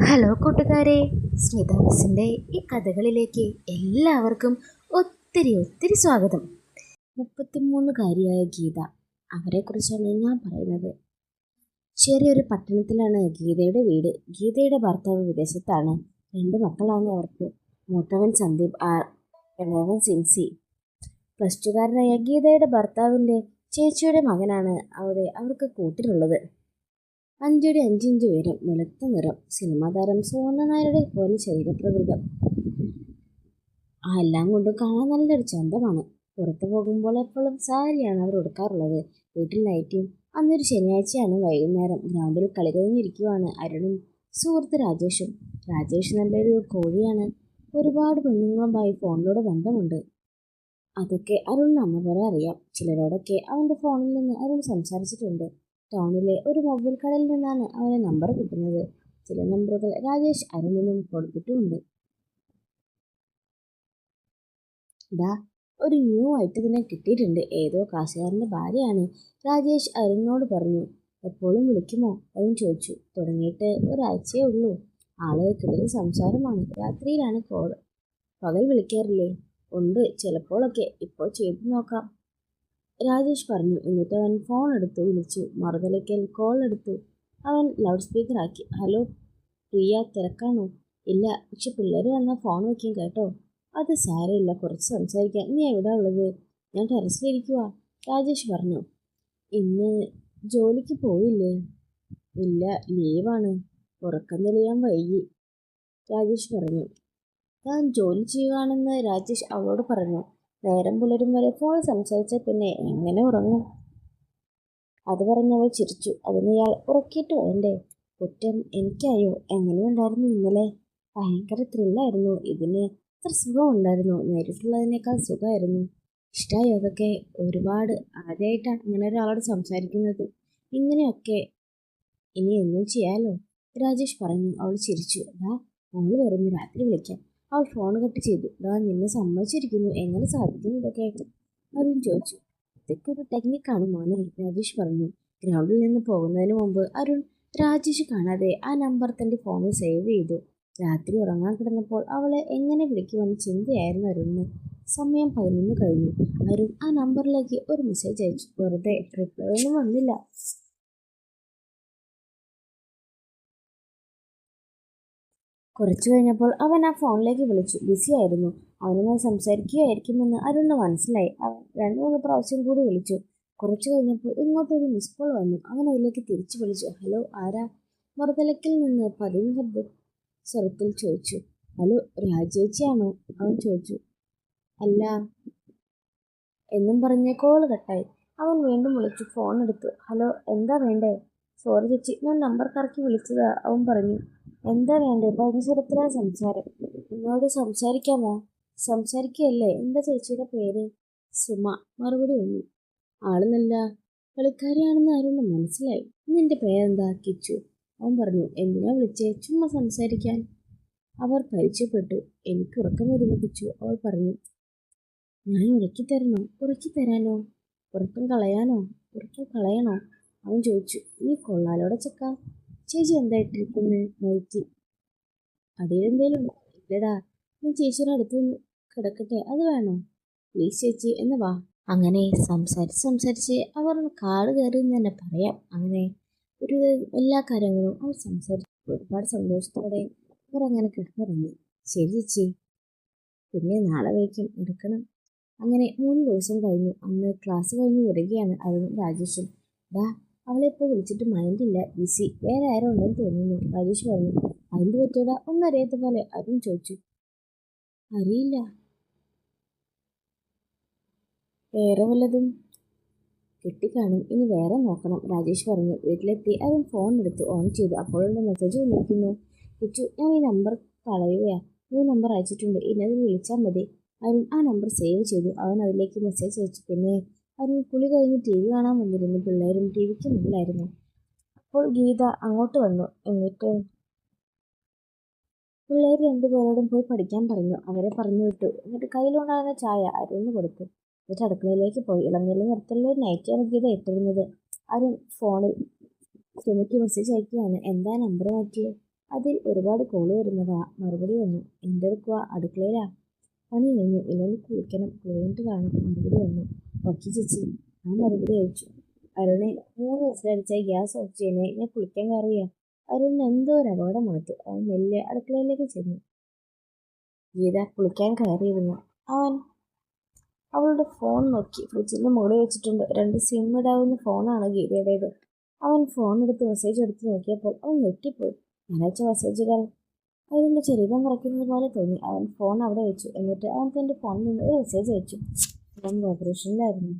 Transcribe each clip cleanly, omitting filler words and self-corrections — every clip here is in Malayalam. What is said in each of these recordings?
ഹലോ കൂട്ടുകാരെ, സ്മിത മിസ്സിൻ്റെ ഈ കഥകളിലേക്ക് എല്ലാവർക്കും ഒത്തിരി ഒത്തിരി സ്വാഗതം. 33കാരിയായ ഗീത, അവരെക്കുറിച്ചാണ് ഞാൻ പറയുന്നത്. ചെറിയൊരു പട്ടണത്തിലാണ് ഗീതയുടെ വീട്. ഗീതയുടെ ഭർത്താവ് വിദേശത്താണ്. 2 മക്കളാണ് അവർക്ക്. മൂത്തവൻ സന്ദീപ്, ഇളയവൻ സിൻസി. +2കാരനായ ഗീതയുടെ ഭർത്താവിൻ്റെ ചേച്ചിയുടെ മകനാണ് അവർക്ക് കൂട്ടിനുള്ളത്. 5 അടി 5 ഇഞ്ച് ഉയരം, വെളുത്ത നിറം, സിനിമാ താരം സുവർണ്ണ നായരുടെ പോലെ ശരീരപ്രകൃതം. എല്ലാം കൊണ്ടും കാണാൻ നല്ലൊരു ചന്തമാണ്. പുറത്തു പോകുമ്പോൾ എപ്പോഴും സാരിയാണ് അവർ ഉടുക്കാറുള്ളത്. വീട്ടിൽ നൈറ്റിയും. അന്നൊരു ശനിയാഴ്ചയാണ്. വൈകുന്നേരം ഗ്രൗണ്ടിൽ കളി കഴിഞ്ഞിരിക്കുവാണ് അരുണും സുഹൃത്ത് രാജേഷും. രാജേഷ് നല്ലൊരു കോഴിയാണ്. ഒരുപാട് പെണ്ണുങ്ങളുമായി ഫോണിലൂടെ ബന്ധമുണ്ട്. അതൊക്കെ അരുണിന് അമ്മ പോലെ അറിയാം. ചിലരോടൊക്കെ അവൻ്റെ ഫോണിൽ നിന്ന് അരുൺ സംസാരിച്ചിട്ടുണ്ട്. ടൗണിലെ ഒരു മൊബൈൽ കടയിൽ നിന്നാണ് അവന് നമ്പർ കിട്ടുന്നത്. ചില നമ്പറുകൾ രാജേഷ് അരുണിനും കൊടുത്തിട്ടുമുണ്ട്. ഒരു ന്യൂ ആയിട്ട് ഇതിനെ കിട്ടിയിട്ടുണ്ട്. ഏതോ കാശുകാരൻ്റെ ഭാര്യയാണ്. രാജേഷ് അരുണിനോട് പറഞ്ഞു. എപ്പോഴും വിളിക്കുമോ? അരുൺ ചോദിച്ചു. തുടങ്ങിയിട്ട് ഒരാഴ്ചയേ ഉള്ളൂ. കിടന്ന് സംസാരമാണ്. രാത്രിയിലാണ് കോൾ. പകൽ വിളിക്കാറില്ലേ? ഉണ്ട്, ചിലപ്പോഴൊക്കെ. ഇപ്പോൾ ചെയ്തു നോക്കാം, രാജേഷ് പറഞ്ഞു. എന്നിട്ട് അവൻ ഫോൺ എടുത്തു വിളിച്ചു. മറുതലയ്ക്കൽ കോൾ എടുത്തു. അവൻ ലൗഡ് സ്പീക്കർ ആക്കി. ഹലോ പ്രിയ, തിരക്കാണോ? ഇല്ല, പക്ഷെ പിള്ളേർ വന്നാൽ ഫോൺ വയ്ക്കും കേട്ടോ. അത് സാരമില്ല, കുറച്ച് സംസാരിക്കാം. നീ എവിടെ ഉള്ളത്? ഞാൻ ടെറസിലിരിക്കുക, രാജേഷ് പറഞ്ഞു. ഇന്ന് ജോലിക്ക് പോയില്ലേ? ഇല്ല, ലീവാണ്. ഉറക്കം തെളിയാൻ വൈകി, രാജേഷ് പറഞ്ഞു. താൻ ജോലി ചെയ്യുകയാണെന്ന് രാജേഷ് അവളോട് പറഞ്ഞു. നേരം പുലരും വരെ ഫോൺ സംസാരിച്ചാൽ പിന്നെ എങ്ങനെ ഉറങ്ങും? അത് പറഞ്ഞവൾ ചിരിച്ചു. അതിനയാൾ ഉറക്കിയിട്ട് വേണ്ടേ? കുറ്റം എനിക്കായോ? എങ്ങനെയുണ്ടായിരുന്നു ഇന്നലെ? ഭയങ്കര ത്രില്ലായിരുന്നു. ഇതിന് അത്ര സുഖമുണ്ടായിരുന്നു. നേരിട്ടുള്ളതിനേക്കാൾ സുഖമായിരുന്നു. ഇഷ്ടമായി അതൊക്കെ ഒരുപാട്. ആദ്യമായിട്ടാണ് ഇങ്ങനെ ഒരാളോട് സംസാരിക്കുന്നത്. ഇങ്ങനെയൊക്കെ ഇനി എന്നും ചെയ്യാലോ, രാജേഷ് പറഞ്ഞു. അവൾ ചിരിച്ചു. മോള് വരുന്നു, രാത്രി വിളിക്കാം. അവൾ ഫോൺ കട്ട് ചെയ്തു. നിന്നെ സമ്മതിച്ചിരിക്കുന്നു. എങ്ങനെ സാധിക്കുന്നു ഇതൊക്കെ? അരുൺ ചോദിച്ചു. ഇതൊക്കെ ഒരു ടെക്നിക്കാണ് മോനെ, രാജേഷ് പറഞ്ഞു. ഗ്രൗണ്ടിൽ നിന്ന് പോകുന്നതിന് മുമ്പ് അരുൺ രാജേഷ് കാണാതെ ആ നമ്പർ തൻ്റെ ഫോണിൽ സേവ് ചെയ്തു. രാത്രി ഉറങ്ങാൻ കിടന്നപ്പോൾ അവളെ എങ്ങനെ വിളിക്കുമെന്ന് ചിന്തയായിരുന്നു അരുണിന്. സമയം 11 കഴിഞ്ഞു. അരുൺ ആ നമ്പറിലേക്ക് ഒരു മെസ്സേജ് അയച്ചു. വെറുതെ, റിപ്ലൈ ഒന്നും വന്നില്ല. കുറച്ചു കഴിഞ്ഞപ്പോൾ അവൻ ആ ഫോണിലേക്ക് വിളിച്ചു. ബിസി ആയിരുന്നു. അവനുമായി സംസാരിക്കുകയായിരിക്കുമെന്ന് അരുണിന് മനസ്സിലായി. അവൻ 2-3 പ്രാവശ്യം കൂടി വിളിച്ചു. കുറച്ചു കഴിഞ്ഞപ്പോൾ ഇങ്ങോട്ടൊരു മിസ് കോൾ വന്നു. അവൻ അതിലേക്ക് തിരിച്ചു വിളിച്ചു. ഹലോ, ആരാ? മറുതലക്കിൽ നിന്ന് പതിവ് സ്വരത്തിൽ ചോദിച്ചു. ഹലോ, രാജേച്ചിയാണോ? അവൻ ചോദിച്ചു. അല്ല എന്നും പറഞ്ഞ് കോൾ കട്ടായി. അവൻ വീണ്ടും വിളിച്ചു. ഫോൺ എടുത്തു. ഹലോ, എന്താ വേണ്ടേ? സോറി ചേച്ചി, ഞാൻ നമ്പർ കറക്കി വിളിച്ചതാ, അവൻ പറഞ്ഞു. എന്താ വേണ്ടേ? പരിസരത്തിലാണ് സംസാരം. എന്നോട് സംസാരിക്കാമോ? സംസാരിക്കുകയല്ലേ. എന്താ ചേച്ചിയുടെ പേര്? സുമ, മറുപടി വന്നു. ആള് നല്ല കളിക്കാരിയാണെന്ന് ആരും മനസ്സിലായി. നിന്റെ പേരെന്താ? കിച്ചു, അവൻ പറഞ്ഞു. എന്തിനാ വിളിച്ചേ? ചുമ്മാ സംസാരിക്കാൻ. അവർ പരിചയപ്പെട്ടു. എനിക്ക് ഉറക്കം വരുന്നു കിച്ചു, അവൾ പറഞ്ഞു. ഞാൻ ഉറക്കി തരണോ? ഉറക്കി തരാനോ? ഉറക്കം കളയാനോ? ഉറക്കം കളയണോ? അവൻ ചോദിച്ചു. നീ കൊള്ളാലോടെ ചക്ക. ചേച്ചി എന്താ ഇട്ടിരിക്കുന്നത്? നൈറ്റി. അടിയിലെന്തേലും? ഇല്ലടാ, ഞാൻ ചേച്ചിയുടെ അടുത്ത് കിടക്കട്ടെ, അത് വേണോ? പ്ലീസ് ചേച്ചി, എന്ന് വാ. അങ്ങനെ സംസാരിച്ച് അവർ കാട് കയറി എന്ന് തന്നെ പറയാം. അങ്ങനെ ഒരു എല്ലാ കാര്യങ്ങളും അവർ സംസാരിച്ചു. ഒരുപാട് സന്തോഷത്തോടെ അവർ അങ്ങനെ കിടന്നിറങ്ങി. ശരി ചേച്ചി, പിന്നെ നാളെ വയ്ക്കും, എടുക്കണം. അങ്ങനെ 3 ദിവസം കഴിഞ്ഞു. അന്ന് ക്ലാസ് കഴിഞ്ഞ് വരികയാണ് അരുണും രാജേഷും. അവളെ ഇപ്പോൾ വിളിച്ചിട്ട് മൈൻഡില്ല, ബിസി. വേറെ ആരോ ഉണ്ടെന്ന് തോന്നുന്നു, രാജേഷ് പറഞ്ഞു. അതിന് പറ്റിയതാ? ഒന്നറിയാത്ത പോലെ അരുൺ ചോദിച്ചു. അറിയില്ല, വേറെ വല്ലതും കിട്ടിക്കാണും, ഇനി വേറെ നോക്കണം, രാജേഷ് പറഞ്ഞു. വീട്ടിലെത്തി അരുൺ ഫോൺ എടുത്ത് ഓൺ ചെയ്തു. അപ്പോഴൊരു മെസ്സേജ് വന്നിരിക്കുന്നു. കിച്ചു, ഞാൻ ഈ നമ്പർ കളയുകയാ. ഈ നമ്പർ അയച്ചിട്ടുണ്ട്, ഇനി അതിൽ വിളിച്ചാൽ മതി. അരുൺ ആ നമ്പർ സേവ് ചെയ്തു. അവൻ അതിലേക്ക് മെസ്സേജ് അയച്ചു. പിന്നെ അരുൺ കുളി കഴിഞ്ഞ് TV കാണാൻ വന്നിരുന്നു. പിള്ളേരും TVക്ക് മുന്നിലായിരുന്നു. അപ്പോൾ ഗീത അങ്ങോട്ട് വന്നു. എന്നിട്ട് പിള്ളേർ 2 പേരോടും പോയി പഠിക്കാൻ പറഞ്ഞു. അവരെ പറഞ്ഞു വിട്ടു. എന്നിട്ട് കയ്യിലുണ്ടായിരുന്ന ചായ അരുണിന് കൊടുത്തു. എന്നിട്ട് അടുക്കളയിലേക്ക് പോയി. ഇളനീല നിറത്തിലുള്ള ഒരു നൈറ്റിയാണ് ഗീത ഇട്ടിരുന്നത്. അരുൺ ഫോണിൽ സുമിക്ക് മെസ്സേജ് അയക്കുകയാണ്. എന്താ നമ്പർ മാറ്റിയേ? അതിൽ ഒരുപാട് കോള് വരുന്നതാ. മറുപടി വന്നു. എന്തെടുക്കുക? അടുക്കളയിലാ. പണി കഴിഞ്ഞു. ഇല്ലെങ്കിൽ കുളിക്കണം. കുളിയിട്ട് കാണും. മറുപടി വന്നു. ഓക്കെ ചേച്ചി. ആ മറുപടി അയച്ചു. അരുണെ 3 വിസിലടിച്ചാൽ ഗ്യാസ് ഓഫ് ചെയ്യണേ. ഞാൻ കുളിക്കാൻ കയറിയ. അരുണിന് എന്തോ ഒരു അപകടം മണത്തു. അവൻ മെല്ലെ അടുക്കളയിലേക്ക് ചെന്നു. ഗീത കുളിക്കാൻ കയറിയിരുന്നു. അവൻ അവളുടെ ഫോൺ നോക്കി. ഫ്രിഡ്ജിന്റെ മുകളിൽ വെച്ചിട്ടുണ്ട്. 2 സിം ഇടാവുന്ന ഫോണാണ് ഗീതയുടേത്. അവൻ ഫോൺ എടുത്ത് മെസ്സേജ് എടുത്ത് നോക്കിയപ്പോൾ അവൻ ഞെട്ടിപ്പോയി. ഞായറാഴ്ച മെസ്സേജുകൾ അവരുടെ ശരീരം വിറയ്ക്കുന്നത് പോലെ തോന്നി. അവൻ ഫോൺ അവിടെ വെച്ചു. എന്നിട്ട് അവൻ തന്റെ ഫോണിൽ നിന്ന് ഒരു മെസ്സേജ് അയച്ചു. അവൻ വൈബ്രേഷനിലായിരുന്നു.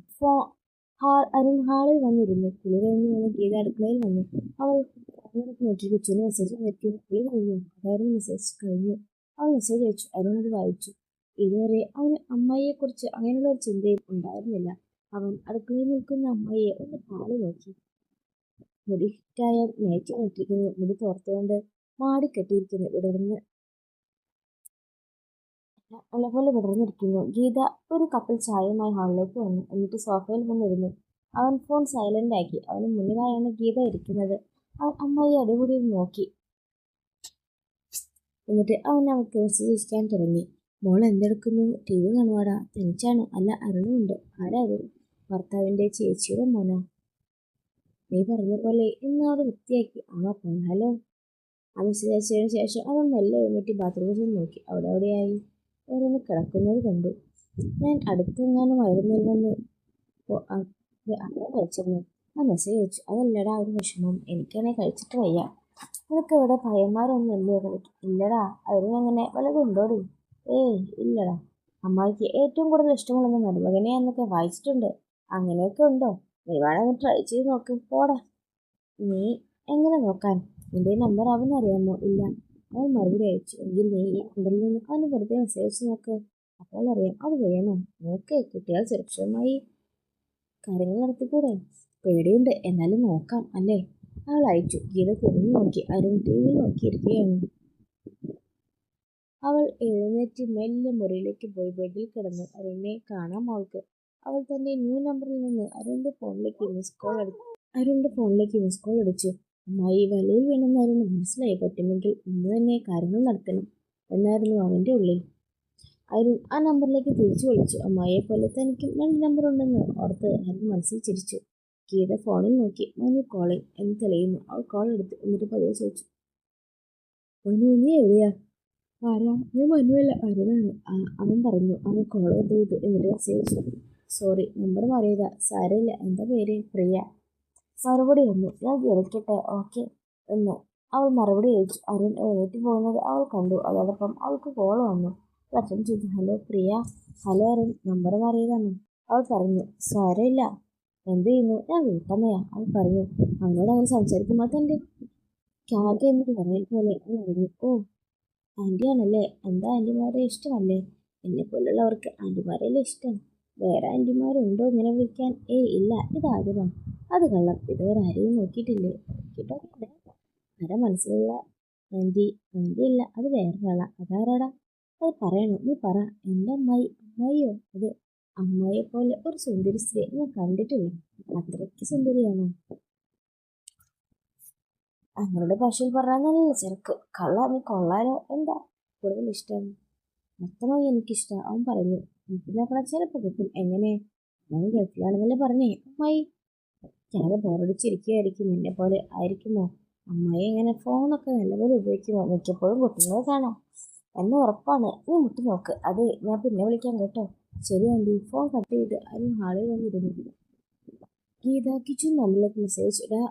അരുൺ ഹാളിൽ വന്നിരുന്നു. കുളി കഴിഞ്ഞ് വന്ന് ഗീത അടുക്കളയിൽ വന്നു. അവൾ ഫോണിലേക്ക് നോക്കി. കൊച്ചിന് മെസ്സേജ് നോക്കി. കുളി കഴിഞ്ഞു. അതായിരുന്നു മെസ്സേജ്. കഴിഞ്ഞു. അവൾ മെസ്സേജ് അയച്ചു. അരുൺ അത് വായിച്ചു. ഇതുവരെ അവന് അമ്മായിയെക്കുറിച്ച് അങ്ങനെയുള്ള ഒരു ചിന്തയും ഉണ്ടായിരുന്നില്ല. അവൻ അടുക്കളയിൽ നിൽക്കുന്ന അമ്മായിയെ ഒന്ന് പാളി നോക്കി. മുടിക്കായ നയിച്ചു നോട്ടിരിക്കുന്നു. മുടി തോർത്തുകൊണ്ട് മാടിക്കെട്ടിയിരിക്കുന്നു. പോലെ വിടർന്നിരിക്കുന്നു. ഗീത ഒരു കപ്പിൽ ചായയുമായി ഹാളിലേക്ക് വന്നു. എന്നിട്ട് സോഫയിൽ വന്നിരുന്നു. അവൻ ഫോൺ സൈലന്റ് ആക്കി. അവന് മുന്നിലായാണ് ഗീത ഇരിക്കുന്നത്. അവൻ അമ്മായി അടിപൊളി നോക്കി. എന്നിട്ട് അവൻ അവൾക്ക് മെസ്സേജിക്കാൻ തുടങ്ങി. മോൾ എന്തെടുക്കുന്നു? TV കാണുവാടാ. തനിച്ചാണോ? അല്ല, അരുണുണ്ട്. ആരാരും? ഭർത്താവിന്റെ ചേച്ചിയുടെ മോനാ. നീ പറഞ്ഞ പോലെ ഇന്നവിടെ വൃത്തിയാക്കി. ആ കൊള്ളാലോ. ആ മെസ്സേജ് അയച്ചതിന് ശേഷം അവൻ മെല്ലെ എഴുന്നേറ്റ് ബാത്റൂമിൽ നോക്കി. അവിടെയായി ഓരോന്ന് കിടക്കുന്നത് കണ്ടു. ഞാൻ അടുത്തെങ്ങാനും ആയിരുന്നില്ലെന്ന് അങ്ങനെ കഴിച്ചിരുന്നു. ആ മെസ്സേജ് അയച്ചു. അതല്ലടാ ഒരു വിഷമം. എനിക്കാണെ കഴിച്ചിട്ട് വയ്യ. നിനക്ക് ഇവിടെ പയ്യന്മാരൊന്നും ഇല്ലേ കളിക്കും? ഇല്ലടാ. അതിനങ്ങനെ വല്ലതും ഉണ്ടോടി? ഏയ് ഇല്ലടാ. അമ്മായിക്ക് ഏറ്റവും കൂടുതൽ ഇഷ്ടമുള്ള മരുമകനെ എന്നൊക്കെ വായിച്ചിട്ടുണ്ട്. അങ്ങനെയൊക്കെ ഉണ്ടോ? നീ വേണമെങ്കിൽ ട്രൈ ചെയ്ത് നോക്ക്. പോടാ. നീ എങ്ങനെ നോക്കാൻ? നിന്റെ നമ്പർ അവനറിയാമോ? ഇല്ല. അവൻ മറുപടി അയച്ചു. എങ്കിൽ നീ ഈ നമ്പറിൽ നിന്ന് അവന് വെറുതെ മെസ്സേജ് നോക്ക്. അപ്പോൾ അറിയാം. അത് വേണോ? നോക്ക്. കിട്ടിയാൽ സുരക്ഷിതമായി കാര്യങ്ങൾ നടത്തിക്കൂടെ? പേടിയുണ്ട്. എന്നാലും നോക്കാം അല്ലേ? അവൾ അയച്ചു. ഗീത തിരിഞ്ഞു നോക്കി. അരുൺ TV നോക്കിയിരിക്കുകയാണ്. അവൾ എഴുന്നേറ്റ് മെല്ലെ മുറിയിലേക്ക് പോയി ബെഡിൽ കിടന്നു. അരുണിനെ കാണാം അവൾക്ക്. അവൾ തന്റെ ന്യൂ നമ്പറിൽ നിന്ന് അരുണിന്റെ ഫോണിലേക്ക് മിസ് കോൾ അടിച്ചു. അമ്മായി വലയിൽ വീണെന്ന് അരുണ് മനസ്സിലായി. പറ്റുമെങ്കിൽ ഇന്ന് തന്നെ കാര്യങ്ങൾ നടത്തണം എന്നായിരുന്നു അവന്റെ ഉള്ളിൽ. അരുൺ ആ നമ്പറിലേക്ക് തിരിച്ചു വിളിച്ചു. അമ്മായിയെ പോലെ തനിക്കും 2 നമ്പർ ഉണ്ടെന്ന് ഓർത്ത് അരുൺ മനസ്സിൽ ചിരിച്ചു. ഗീത ഫോണിൽ നോക്കി. മനു കോളിംഗ് എന്ന് തെളിയുന്നു. അവൾ കോൾ എടുത്തു. എന്നിട്ട് പതിയെ ചോദിച്ചു. മനു, നീ എവിടെയാ? ആരാ? ഞാൻ മനുവല്ല, അരുണാണ്. അവൻ പറഞ്ഞു. അവൻ കോൾ ചെയ്തു. എന്നിട്ട് മെസ്സേജ്. Sorry, number മാറിയതാ. സാരമില്ല. എന്താ പേര്? പ്രിയ. മറുപടി വന്നു. ഞാൻ വിളിക്കട്ടെ? ഓക്കെ എന്ന് അവൾ മറുപടി അയച്ചു. അരുൺ എഴുന്നേറ്റ് പോകുന്നത് അവൾ കണ്ടു. അതോടൊപ്പം അവൾക്ക് കോൾ വന്നു. അറ്റൻഡ് ചെയ്തു. Hello Priya. Hello Arun, number മാറിയതാണ്. അവൾ പറഞ്ഞു. സാരമില്ല. എന്ത് ചെയ്യുന്നു? ഞാൻ വീട്ടമ്മയാ. അവൾ പറഞ്ഞു. അവനോട് അങ്ങനെ സംസാരിക്കുമ്പോൾ തന്റെ ക്യാഗ് എന്ന് പറയൽ പോലെ പറഞ്ഞു. ഓ, ആന്റിയാണല്ലേ? എന്താ ആന്റിമാരെ ഇഷ്ടമല്ലേ? എന്നെ പോലുള്ളവർക്ക് ആന്റിമാരല്ലേ ഇഷ്ടം? വേറെ ആന്റിമാരുണ്ടോ ഇങ്ങനെ വിളിക്കാൻ? ഏയ് ഇല്ല, ഇതാദ്യമാ. അത് കള്ളം. ഇതുവരെ ആരെയും നോക്കിയിട്ടില്ലേ? നോക്കിയിട്ടൊക്കെ ആരാ മനസ്സിലുള്ള ആന്റി? ആന്റിയല്ല, അത് വേറൊരാളാ. അതാരാടാ? അത് പറയണോ? നീ പറ. എൻ്റെ അമ്മായി. അമ്മായിയോ? അത് അമ്മായിയെ പോലെ ഒരു സുന്ദരി സ്ത്രീ ഞാൻ കണ്ടിട്ടില്ല. അത്രയ്ക്ക് സുന്ദരിയാണോ? അവരുടെ ഭാഷയിൽ പറഞ്ഞാൽ നല്ല ചെറുക്ക്. കള്ള. നീ കൊള്ളാലോ. എന്താ കൂടുതൽ ഇഷ്ടം? മൊത്തമായി എനിക്കിഷ്ടം. അവൻ പറഞ്ഞു. നോക്കണ ചിലപ്പോൾ കിട്ടും. എങ്ങനെ? അവൻ ഗൾഫിലാണെന്നല്ലേ പറഞ്ഞേ? അമ്മായി ഞാന് ബോറടിച്ചിരിക്കുകയായിരിക്കും. എന്നെ പോലെ ആയിരിക്കുമോ? അമ്മായി എങ്ങനെ ഫോണൊക്കെ നല്ലപോലെ ഉപയോഗിക്കുമോ? മിക്കപ്പോഴും കുട്ടുന്നത് കാണാം. എന്നെ ഉറപ്പാണ്. നീ മുട്ടി നോക്ക്. അതെ, ഞാൻ പിന്നെ വിളിക്കാം കേട്ടോ. ശരി ആന്റി. ഫോൺ കട്ട് ചെയ്ത് അരുൺ ഹാളിൽ വന്നിരുന്നു. ഗീത കിച്ചൻ നമ്പറിലേക്ക് മെസ്സേജ് ഇടാ.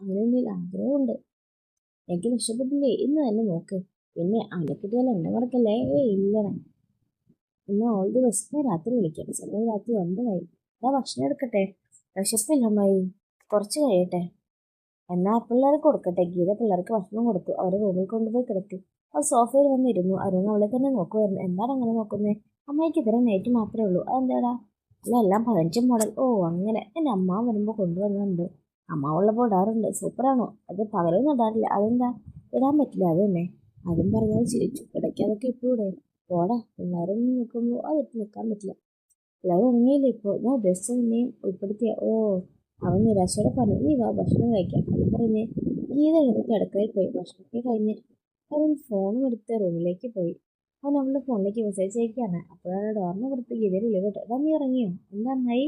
അങ്ങനെയൊന്നിൽ ആഗ്രഹമുണ്ട്. എനിക്ക് ഇഷ്ടപ്പെട്ടില്ലേ? ഇന്ന് തന്നെ നോക്ക്. പിന്നെ അവനെ കിട്ടിയാൽ എന്നെ മറക്കല്ലേ? ഇല്ലടാ. ഇന്ന് ഓൾ ദി ബെസ്റ്റ്. ഞാൻ രാത്രി വിളിക്കാം. സമയം രാത്രി 9 ഞാൻ ഭക്ഷണം എടുക്കട്ടെ. വിശപ്പില്ല അമ്മായി. കുറച്ച് കഴിയട്ടെ. എന്നാ പിള്ളേർക്ക് കൊടുക്കട്ടെ. ഗീത പിള്ളേർക്ക് ഭക്ഷണം കൊടുത്തു. അവരെ റൂമിൽ കൊണ്ടുപോയി കിടത്തി. അവൾ സോഫയിൽ വന്നിരുന്നു. അരുൺ അവളെ തന്നെ നോക്കുമായിരുന്നു. എന്താണ് അങ്ങനെ നോക്കുന്നത്? അമ്മയ്ക്ക് ഇതര നൈറ്റ് മാത്രമേ ഉള്ളൂ. അതെന്താടാ? അല്ല, എല്ലാം 15 മോഡൽ. ഓ അങ്ങനെ. എൻ്റെ അമ്മ വരുമ്പോൾ കൊണ്ടുവന്നുണ്ട്. അമ്മ ഉള്ളപ്പോൾ ഇടാറുണ്ട്. സൂപ്പറാണോ? അത് പകലൊന്നും ഇടാറില്ല. അതെന്താ? ഇടാൻ പറ്റില്ല. അത് തന്നെ. അതും പറഞ്ഞാൽ ചിരിച്ചു. ഇടയ്ക്ക് അതൊക്കെ ഇട്ടൂടെ? പോടാ. പിള്ളേരൊന്നും നിൽക്കുമ്പോൾ അതിട്ട് നിൽക്കാൻ പറ്റില്ല. പിള്ളേർ ഉറങ്ങിയില്ല ഇപ്പോൾ. ഞാൻ ഉദ്ദേശിച്ച നിന്നെയും ഉൾപ്പെടുത്തിയ. ഓ, അവൻ നിരാശയോടെ പറഞ്ഞു. നീ വാ ഭക്ഷണം കഴിക്കാം. അത് പറഞ്ഞ് ഗീത എഴുന്നേറ്റ് അടുക്കളയിൽ പോയി ഭക്ഷണമൊക്കെ കഴിഞ്ഞ് അവൻ ഫോണും എടുത്ത് റൂമിലേക്ക് പോയി. അവൻ അവളുടെ ഫോണിലേക്ക് മെസ്സേജ് അയക്കുകയാണ്. അപ്പോഴാണ് ഡോറിനെ പുറത്ത് ഗീതയിൽ ഇടപെട്ട് "എടാ നീ ഇറങ്ങിയോ? എന്താ അമ്മായി?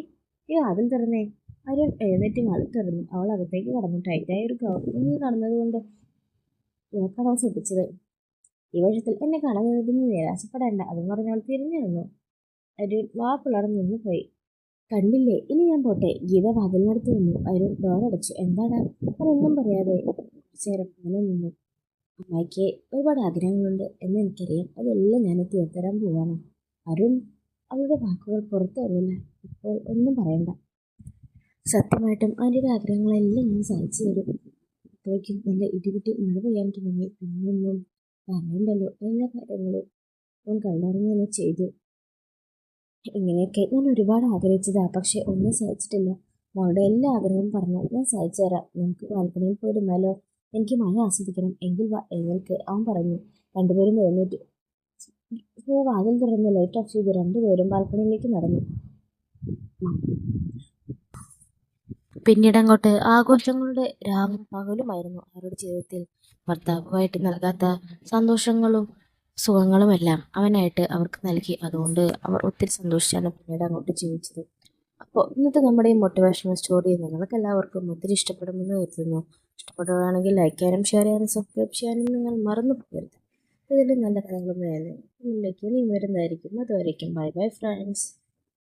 ഈ വാതിൽ തുറന്നേ." അരുൺ എഴുന്നേറ്റ് വാതിൽ തുറന്നു. അവൾ അകത്തേക്ക് കടന്നു. ടൈറ്റായ ഒരു ഗൗൺ കാണുന്നതുകൊണ്ട് നോക്കാൻ അവൻ ശ്രദ്ധിച്ചത്. ഈ വേഷത്തിൽ എന്നെ കാണാൻ നീ നിരാശപ്പെടേണ്ട, അതും പറഞ്ഞവൾ തിരിഞ്ഞു നിന്നു. അരുൺ വാ പിളർന്നു നിന്ന് പോയി. കണ്ടില്ലേ, ഇനി ഞാൻ പോട്ടെ. ഗീത വാതിലിനടുത്ത് നിന്നു. അരുൺ ഡോറടച്ചു. എന്താടാ? അവനൊന്നും പറയാതെ കുറച്ചുനേരം അങ്ങനെ നിന്നു. അമ്മായിക്ക് ഒരുപാട് ആഗ്രഹങ്ങളുണ്ട് എന്ന് എനിക്കറിയാം. അതെല്ലാം ഞാൻ തീർത്തരാൻ പോവാണ്. അരുൺ അവളുടെ വാക്കുകൾ പുറത്തു വന്നില്ല. ഇപ്പോൾ ഒന്നും പറയണ്ട. സത്യമായിട്ടും ആന്റിയുടെ ആഗ്രഹങ്ങളെല്ലാം ഞാൻ സാധിച്ചു തരും. അപ്പോഴേക്കും നല്ല ഇടികുട്ടി മഴ പെയ്യാൻ തുടങ്ങി. പിന്നൊന്നും പറയണ്ടല്ലോ, എല്ലാ കാര്യങ്ങളും അവൻ കണ്ടറിഞ്ഞ് തന്നെ ചെയ്തു. ഇങ്ങനെയൊക്കെ ഞാൻ ഒരുപാട് ആഗ്രഹിച്ചതാ, പക്ഷെ ഒന്നും സാധിച്ചിട്ടില്ല. മോളുടെ എല്ലാ ആഗ്രഹവും പറഞ്ഞു ഞാൻ സാധിച്ചു തരാം. നമുക്ക് ബാൽക്കണിയിൽ പോയിരുന്നാലോ? എനിക്ക് മഴ ആസ്വദിക്കണം. എങ്കിൽ വാ, എഴുന്നേൽക്ക്, അവൻ പറഞ്ഞു. രണ്ടുപേരും എഴുന്നേറ്റ് വാതിൽ തുറന്ന് ലൈറ്റ് ഓഫ് ചെയ്ത് രണ്ടുപേരും ബാൽക്കണിയിലേക്ക് നടന്നു. പിന്നീട് അങ്ങോട്ട് ആഘോഷങ്ങളുടെ രാവും പകലുമായിരുന്നു അവരുടെ ജീവിതത്തിൽ. ഭർത്താവുമായിട്ട് നൽകാത്ത സന്തോഷങ്ങളും സുഖങ്ങളുമെല്ലാം അവനായിട്ട് അവർക്ക് നൽകി. അതുകൊണ്ട് അവർ ഒത്തിരി സന്തോഷിച്ചാണ് പിന്നീട് അങ്ങോട്ട് ജീവിച്ചത്. അപ്പോൾ ഇന്നത്തെ നമ്മുടെ ഈ മോട്ടിവേഷണൽ സ്റ്റോറി നിങ്ങൾക്ക് എല്ലാവർക്കും ഒത്തിരി ഇഷ്ടപ്പെടുമെന്ന് കരുതുന്നു. ഇഷ്ടപ്പെടുകയാണെങ്കിൽ ലൈക്ക് ചെയ്യാനും ഷെയർ ചെയ്യാനും സബ്സ്ക്രൈബ് ചെയ്യാനും നിങ്ങൾ മറന്നു പോകരുത്. ഇതിൻ്റെ നല്ല കഥകളുമായി മുന്നിലേക്ക് ഇനി വരുന്നതായിരിക്കും. അതുവരേക്കും ബൈ ബൈ ഫ്രണ്ട്സ്.